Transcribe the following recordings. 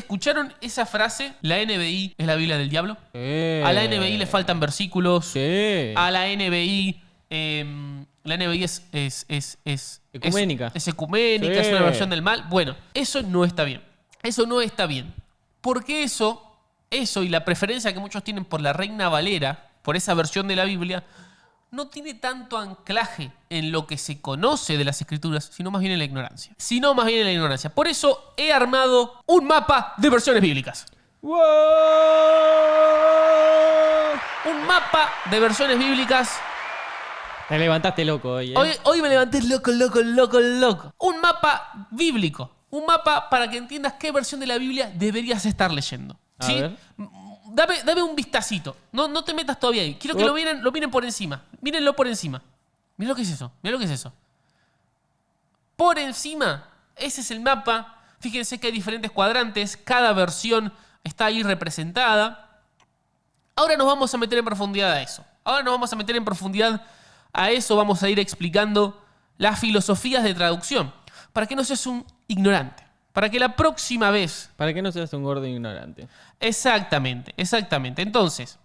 escucharon esa frase? ¿La NBI es la Biblia del diablo? A la NBI le faltan versículos. Sí. A la NBI... la NBI es Ecuménica. Es ecuménica, Sí. es una versión del mal. Bueno, eso no está bien. Eso no está bien. Porque eso y la preferencia que muchos tienen por la Reina Valera, por esa versión de la Biblia, no tiene tanto anclaje en lo que se conoce de las Escrituras, sino más bien en la ignorancia. Por eso he armado un mapa de versiones bíblicas. ¡Wow! Un mapa de versiones bíblicas. Te levantaste loco hoy, ¿eh? Hoy me levanté loco. Un mapa bíblico. Un mapa para que entiendas qué versión de la Biblia deberías estar leyendo. A ¿Sí? ver. Dame un vistacito. No te metas todavía ahí. Quiero que lo miren por encima. Mírenlo por encima. Mirá lo que es eso. Por encima, ese es el mapa. Fíjense que hay diferentes cuadrantes. Cada versión está ahí representada. Ahora nos vamos a meter en profundidad a eso. Vamos a ir explicando las filosofías de traducción. Para que no seas un ignorante. Para que la próxima vez... Para que no seas un gordo ignorante. Exactamente. Entonces,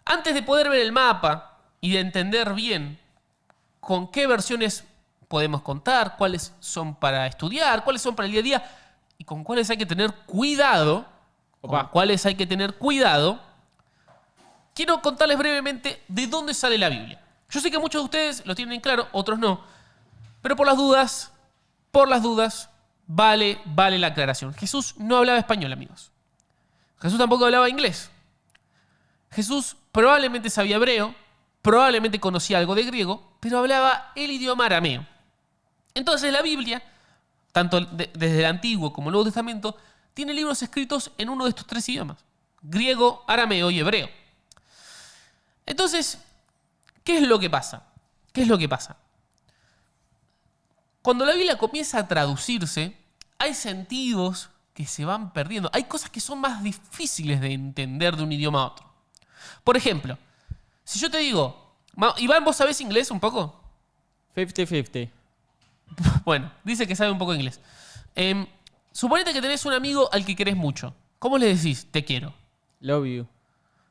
antes de poder ver el mapa y de entender bien con qué versiones podemos contar, cuáles son para estudiar, cuáles son para el día a día y con cuáles hay que tener cuidado, quiero contarles brevemente de dónde sale la Biblia. Yo sé que muchos de ustedes lo tienen claro, otros no, pero por las dudas, vale la aclaración. Jesús no hablaba español, amigos. Jesús tampoco hablaba inglés. Jesús probablemente sabía hebreo, probablemente conocía algo de griego, pero hablaba el idioma arameo. Entonces la Biblia, tanto desde el Antiguo como el Nuevo Testamento, tiene libros escritos en uno de estos tres idiomas: griego, arameo y hebreo. Entonces, ¿qué es lo que pasa? Cuando la Biblia comienza a traducirse, hay sentidos que se van perdiendo. Hay cosas que son más difíciles de entender de un idioma a otro. Por ejemplo, si yo te digo, Iván, ¿vos sabés inglés un poco? 50-50. Bueno, dice que sabe un poco de inglés. Suponete que tenés un amigo al que querés mucho. ¿Cómo le decís te quiero? Love you.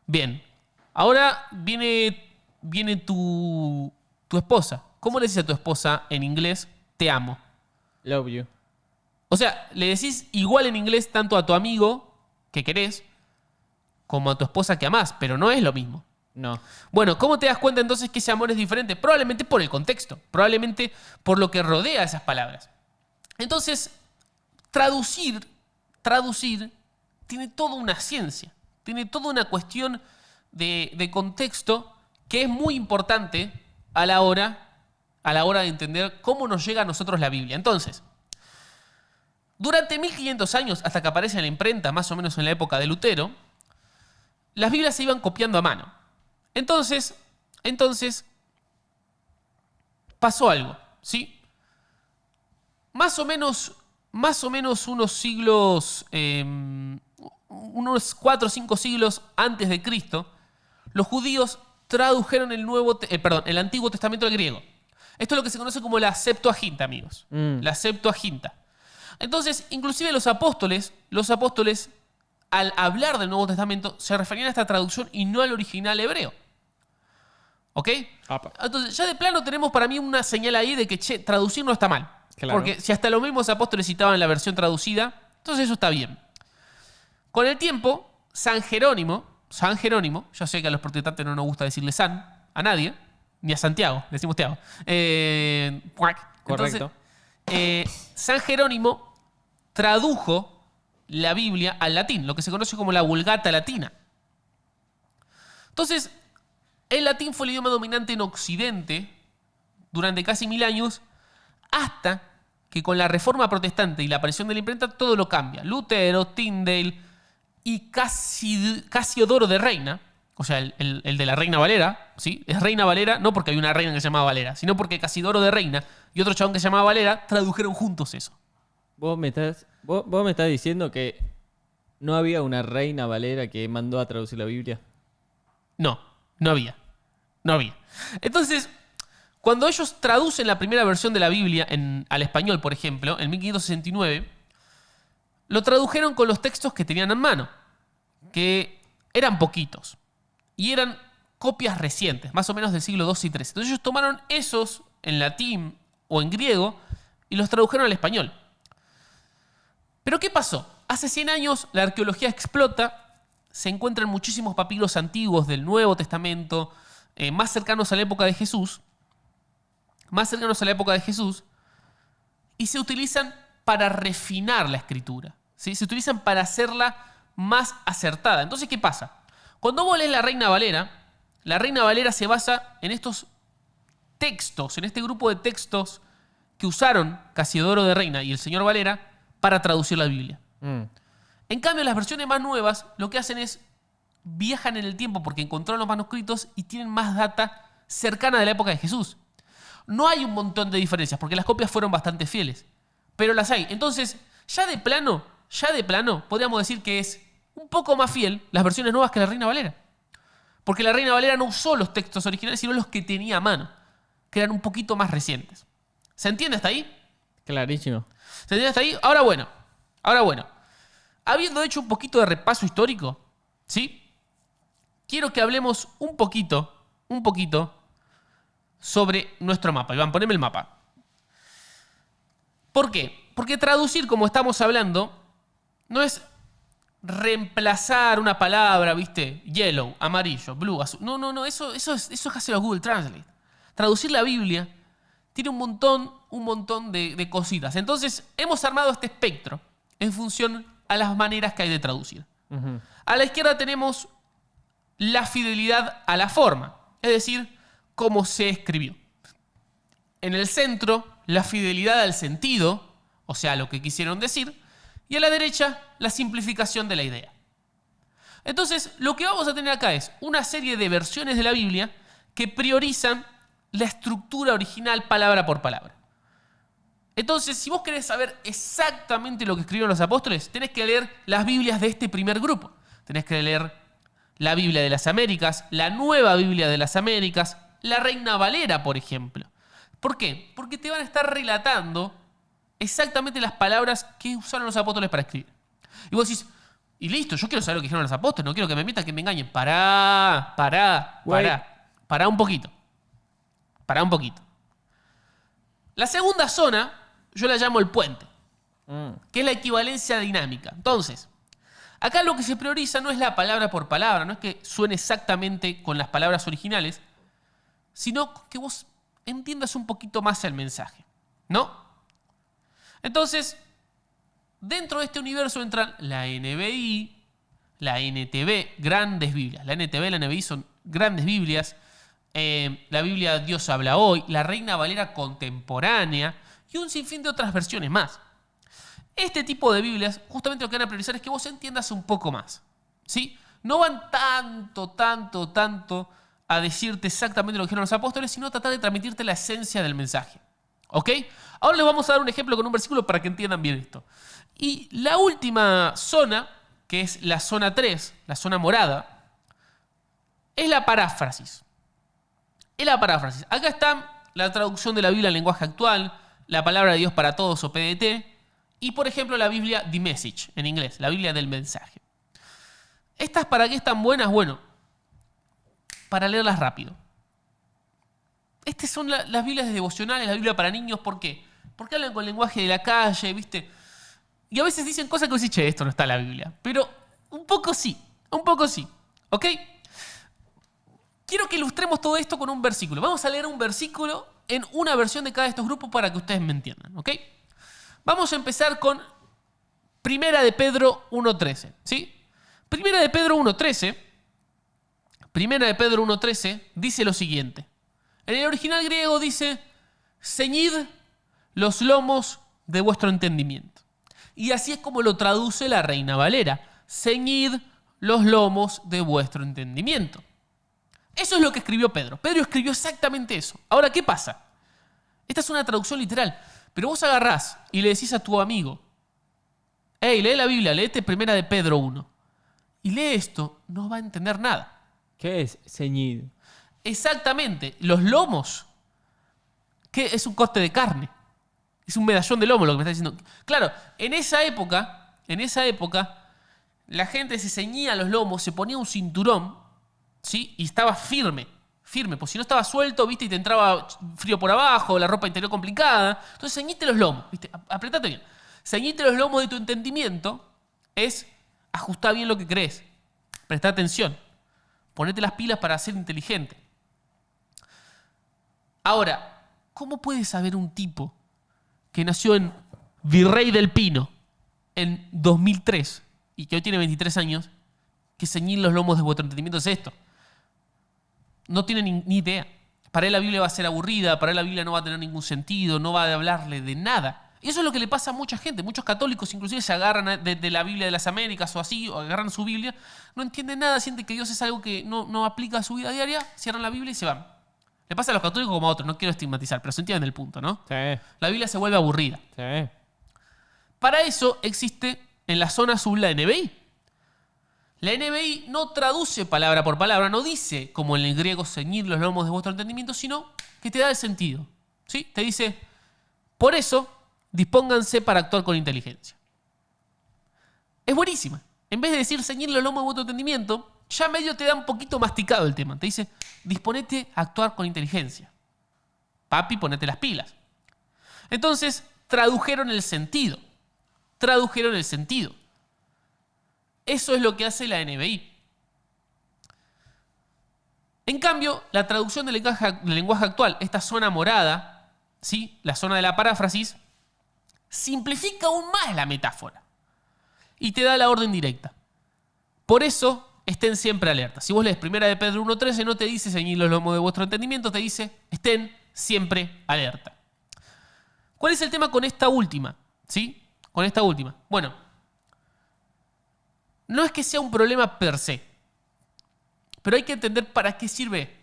Bien. Ahora viene tu esposa. ¿Cómo le decís a tu esposa en inglés te amo? Love you. O sea, le decís igual en inglés tanto a tu amigo que querés como a tu esposa que amás, pero no es lo mismo. No. Bueno, ¿cómo te das cuenta entonces que ese amor es diferente? Probablemente por el contexto, probablemente por lo que rodea esas palabras. Entonces, traducir tiene toda una ciencia, tiene toda una cuestión de contexto que es muy importante a la hora de entender cómo nos llega a nosotros la Biblia. Entonces, durante 1500 años, hasta que aparece en la imprenta, más o menos en la época de Lutero, las Biblias se iban copiando a mano. Entonces pasó algo, ¿sí? Más o menos unos siglos, unos 4 o 5 siglos antes de Cristo, los judíos tradujeron el Antiguo Testamento al griego. Esto es lo que se conoce como la Septuaginta, amigos. La Septuaginta. Entonces, inclusive los apóstoles, al hablar del Nuevo Testamento, se referían a esta traducción y no al original hebreo. ¿Ok? Apa. Entonces, ya de plano tenemos para mí una señal ahí de que, traducir no está mal. Claro. Porque si hasta los mismos apóstoles citaban la versión traducida, entonces eso está bien. Con el tiempo, San Jerónimo, yo sé que a los protestantes no nos gusta decirle San, a nadie, ni a Santiago, le decimos Tiago. Correcto. Entonces, San Jerónimo tradujo la Biblia al latín, lo que se conoce como la Vulgata latina. Entonces, el latín fue el idioma dominante en Occidente durante casi 1000 años, hasta que con la Reforma Protestante y la aparición de la imprenta todo lo cambia. Lutero, Tyndale y Casiodoro de Reina, o sea, el de la Reina Valera, ¿sí? Es Reina Valera, no porque hay una reina que se llamaba Valera, sino porque Casidoro de Reina y otro chabón que se llamaba Valera tradujeron juntos eso. Vos me estás diciendo que no había una Reina Valera que mandó a traducir la Biblia. No había. Entonces, cuando ellos traducen la primera versión de la Biblia al español, por ejemplo, en 1569, lo tradujeron con los textos que tenían en mano, que eran poquitos. Y eran copias recientes, más o menos del siglo II y III. Entonces ellos tomaron esos en latín o en griego y los tradujeron al español. Pero ¿qué pasó? Hace 100 años la arqueología explota, se encuentran muchísimos papiros antiguos del Nuevo Testamento, más cercanos a la época de Jesús, y se utilizan para refinar la escritura, ¿sí? Se utilizan para hacerla más acertada. Entonces, ¿qué pasa? Cuando vos lees la Reina Valera se basa en estos textos, en este grupo de textos que usaron Casiodoro de Reina y el señor Valera para traducir la Biblia. En cambio, las versiones más nuevas lo que hacen es viajan en el tiempo porque encontraron los manuscritos y tienen más data cercana de la época de Jesús. No hay un montón de diferencias porque las copias fueron bastante fieles, pero las hay. Entonces, ya de plano, podríamos decir que es un poco más fiel las versiones nuevas que la Reina Valera. Porque la Reina Valera no usó los textos originales, sino los que tenía a mano, que eran un poquito más recientes. ¿Se entiende hasta ahí? Clarísimo. ¿Se entiende hasta ahí? Ahora bueno. Habiendo hecho un poquito de repaso histórico, ¿sí? Quiero que hablemos un poquito sobre nuestro mapa. Iván, poneme el mapa. ¿Por qué? Porque traducir, como estamos hablando, no es reemplazar una palabra, ¿viste? Yellow, amarillo, blue, azul. No, eso hace los Google Translate. Traducir la Biblia tiene un montón de cositas. Entonces, hemos armado este espectro en función a las maneras que hay de traducir. Uh-huh. A la izquierda tenemos la fidelidad a la forma, es decir, cómo se escribió. En el centro, la fidelidad al sentido, o sea, lo que quisieron decir. Y a la derecha, la simplificación de la idea. Entonces, lo que vamos a tener acá es una serie de versiones de la Biblia que priorizan la estructura original palabra por palabra. Entonces, si vos querés saber exactamente lo que escribieron los apóstoles, tenés que leer las Biblias de este primer grupo. Tenés que leer la Biblia de las Américas, la Nueva Biblia de las Américas, la Reina Valera, por ejemplo. ¿Por qué? Porque te van a estar relatando exactamente las palabras que usaron los apóstoles para escribir. Y vos decís, y listo, yo quiero saber lo que dijeron los apóstoles, no quiero que me mientan, que me engañen. Pará un poquito. La segunda zona, yo la llamo el puente, que es la equivalencia dinámica. Entonces, acá lo que se prioriza no es la palabra por palabra, no es que suene exactamente con las palabras originales, sino que vos entiendas un poquito más el mensaje, ¿no? Entonces, dentro de este universo entran la NBI, la NTV, grandes Biblias. La NTV y la NBI son grandes Biblias. La Biblia Dios habla hoy, la Reina Valera contemporánea y un sinfín de otras versiones más. Este tipo de Biblias, justamente lo que van a priorizar es que vos entiendas un poco más, ¿sí? No van tanto a decirte exactamente lo que dijeron los apóstoles, sino a tratar de transmitirte la esencia del mensaje. ¿Ok? Ahora les vamos a dar un ejemplo con un versículo para que entiendan bien esto. Y la última zona, que es la zona 3, la zona morada, es la paráfrasis. Acá está la traducción de la Biblia al lenguaje actual, la palabra de Dios para todos o PDT, y por ejemplo la Biblia The Message en inglés, la Biblia del mensaje. ¿Estas para qué están buenas? Bueno, para leerlas rápido. Estas son las Biblias devocionales, la Biblia para niños, ¿por qué? Porque hablan con lenguaje de la calle, ¿viste? Y a veces dicen cosas que vos decís, che, esto no está en la Biblia. Pero un poco sí, ¿ok? Quiero que ilustremos todo esto con un versículo. Vamos a leer un versículo en una versión de cada de estos grupos para que ustedes me entiendan, ¿ok? Vamos a empezar con Primera de Pedro 1.13, ¿sí? Primera de Pedro 1.13 dice lo siguiente. En el original griego dice, ceñid los lomos de vuestro entendimiento. Y así es como lo traduce la Reina Valera. Ceñid los lomos de vuestro entendimiento. Eso es lo que escribió Pedro. Pedro escribió exactamente eso. Ahora, ¿qué pasa? Esta es una traducción literal. Pero vos agarrás y le decís a tu amigo, hey, lee la Biblia, léete Primera de Pedro 1. Y lee esto, no va a entender nada. ¿Qué es ceñid? Exactamente. Los lomos, que es un corte de carne. Es un medallón de lomo lo que me está diciendo. Claro, en esa época en esa época, la gente se ceñía los lomos, se ponía un cinturón, ¿sí? Y estaba firme, pues si no estaba suelto, ¿viste? Y te entraba frío por abajo, la ropa interior complicada. Entonces ceñite los lomos, ¿viste? Apretate bien. Ceñite los lomos de tu entendimiento es ajustar bien lo que crees. Presta atención. Ponete las pilas para ser inteligente. Ahora, ¿cómo puede saber un tipo que nació en Virrey del Pino en 2003 y que hoy tiene 23 años que ceñir los lomos de vuestro entendimiento es esto? No tiene ni idea. Para él la Biblia va a ser aburrida, para él la Biblia no va a tener ningún sentido, no va a hablarle de nada. Y eso es lo que le pasa a mucha gente. Muchos católicos inclusive se agarran de la Biblia de las Américas o así, o agarran su Biblia, no entienden nada, sienten que Dios es algo que no aplica a su vida diaria, cierran la Biblia y se van. Le pasa a los católicos como a otros, no quiero estigmatizar, pero se entiende el punto, ¿no? Sí, La Biblia se vuelve aburrida. sí. Para eso existe en la zona azul la NBI. La NBI no traduce palabra por palabra, no dice como en el griego ceñir los lomos de vuestro entendimiento, sino que te da el sentido. ¿Sí? Te dice, por eso, dispónganse para actuar con inteligencia. Es buenísima. En vez de decir ceñir los lomos de vuestro entendimiento, ya medio te da un poquito masticado el tema. Te dice, disponete a actuar con inteligencia. Papi, ponete las pilas. Entonces, tradujeron el sentido. Eso es lo que hace la NBI. En cambio, la traducción del lenguaje actual, esta zona morada, ¿sí? La zona de la paráfrasis, simplifica aún más la metáfora y te da la orden directa. Por eso, estén siempre alerta. Si vos lees 1 de Pedro 1.13, no te dice ceñid los lomos de vuestro entendimiento, te dice estén siempre alerta. ¿Cuál es el tema con esta última? ¿Sí? Con esta última. Bueno, no es que sea un problema per se, pero hay que entender para qué sirve.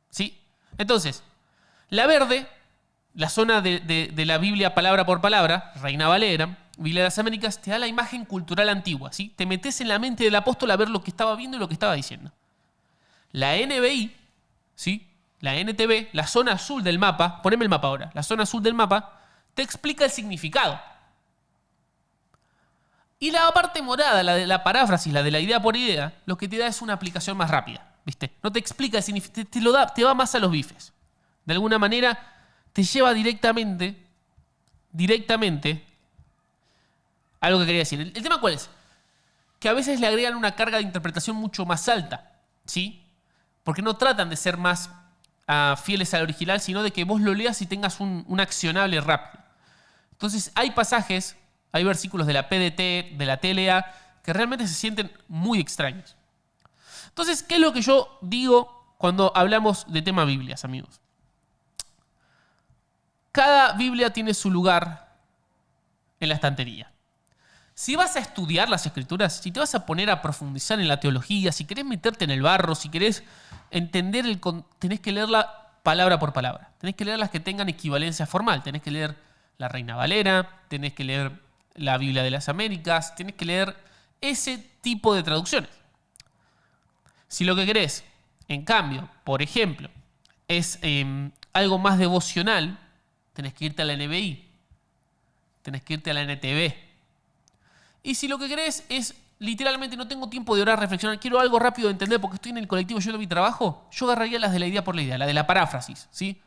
¿Sí? Entonces, la verde, la zona de la Biblia palabra por palabra, Reina Valera, Biblia de las Américas, te da la imagen cultural antigua. ¿Sí? Te metes en la mente del apóstol a ver lo que estaba viendo y lo que estaba diciendo. La NBI, ¿sí? La NTB, la zona azul del mapa, poneme el mapa ahora, la zona azul del mapa, te explica el significado. Y la parte morada, la de la paráfrasis, la de la idea por idea, lo que te da es una aplicación más rápida, ¿viste? No te explica el significado, te lo da, te va más a los bifes. De alguna manera te lleva directamente a lo que quería decir. ¿El tema cuál es? Que a veces le agregan una carga de interpretación mucho más alta, ¿sí? Porque no tratan de ser más fieles al original, sino de que vos lo leas y tengas un accionable rápido. Entonces hay pasajes, hay versículos de la PDT, de la TLA, que realmente se sienten muy extraños. Entonces, ¿qué es lo que yo digo cuando hablamos de tema Biblias, amigos? Cada Biblia tiene su lugar en la estantería. Si vas a estudiar las Escrituras, si te vas a poner a profundizar en la teología, si querés meterte en el barro, si querés entender tenés que leerla palabra por palabra. Tenés que leer las que tengan equivalencia formal. Tenés que leer la Reina Valera, tenés que leer la Biblia de las Américas, tenés que leer ese tipo de traducciones. Si lo que querés, en cambio, por ejemplo, es algo más devocional, tenés que irte a la NBI, tenés que irte a la NTB. Y si lo que querés es, literalmente no tengo tiempo de orar, reflexionar, quiero algo rápido de entender porque estoy en el colectivo yendo a mi trabajo, yo agarraría las de la idea por la idea, la de la paráfrasis, ¿sí?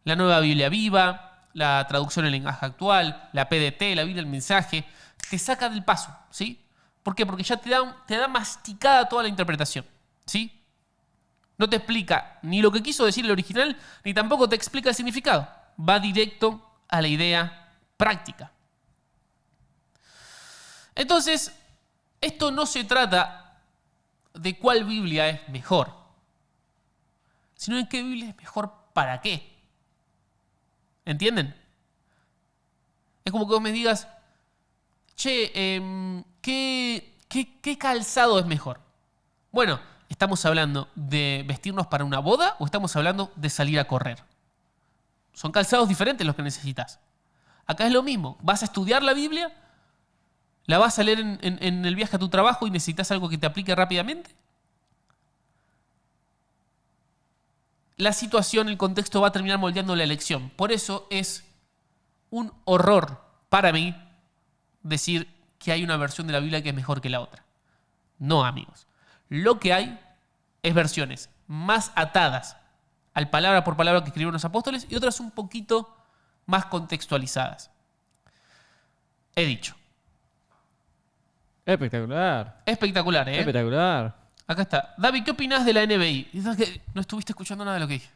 La Nueva Biblia Viva, la traducción en lenguaje actual, la PDT, la Biblia del mensaje, te saca del paso, ¿sí? ¿Por qué? Porque ya te da masticada toda la interpretación, ¿sí? No te explica ni lo que quiso decir el original, ni tampoco te explica el significado. Va directo a la idea práctica. Entonces, esto no se trata de cuál Biblia es mejor, sino en qué Biblia es mejor para qué. ¿Entienden? Es como que vos me digas, che, ¿qué calzado es mejor? Bueno, ¿estamos hablando de vestirnos para una boda o estamos hablando de salir a correr? Son calzados diferentes los que necesitas. Acá es lo mismo. ¿Vas a estudiar la Biblia? ¿La vas a leer en el viaje a tu trabajo y necesitas algo que te aplique rápidamente? La situación, el contexto va a terminar moldeando la elección. Por eso es un horror para mí decir que hay una versión de la Biblia que es mejor que la otra. No, amigos. Lo que hay es versiones más atadas al palabra por palabra que escribieron los apóstoles y otras un poquito más contextualizadas. He dicho. Espectacular. Espectacular, ¿eh? Espectacular. Acá está. David, ¿qué opinás de la NBI? Y sabes que no estuviste escuchando nada de lo que dije.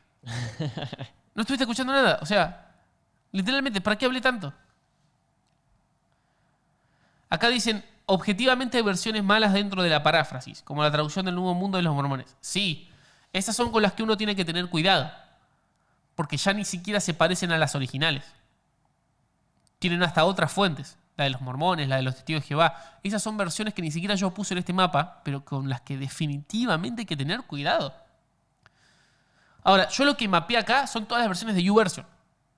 No estuviste escuchando nada. O sea, literalmente, ¿para qué hablé tanto? Acá dicen, objetivamente hay versiones malas dentro de la paráfrasis, como la traducción del Nuevo Mundo de los Mormones. Sí, esas son con las que uno tiene que tener cuidado, porque ya ni siquiera se parecen a las originales. Tienen hasta otras fuentes, la de los mormones, la de los testigos de Jehová. Esas son versiones que ni siquiera yo puse en este mapa, pero con las que definitivamente hay que tener cuidado. Ahora, yo lo que mapeé acá son todas las versiones de YouVersion,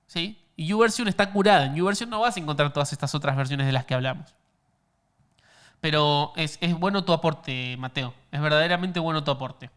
¿sí? Y YouVersion está curada. En YouVersion no vas a encontrar todas estas otras versiones de las que hablamos. Pero es bueno tu aporte, Mateo. Es verdaderamente bueno tu aporte.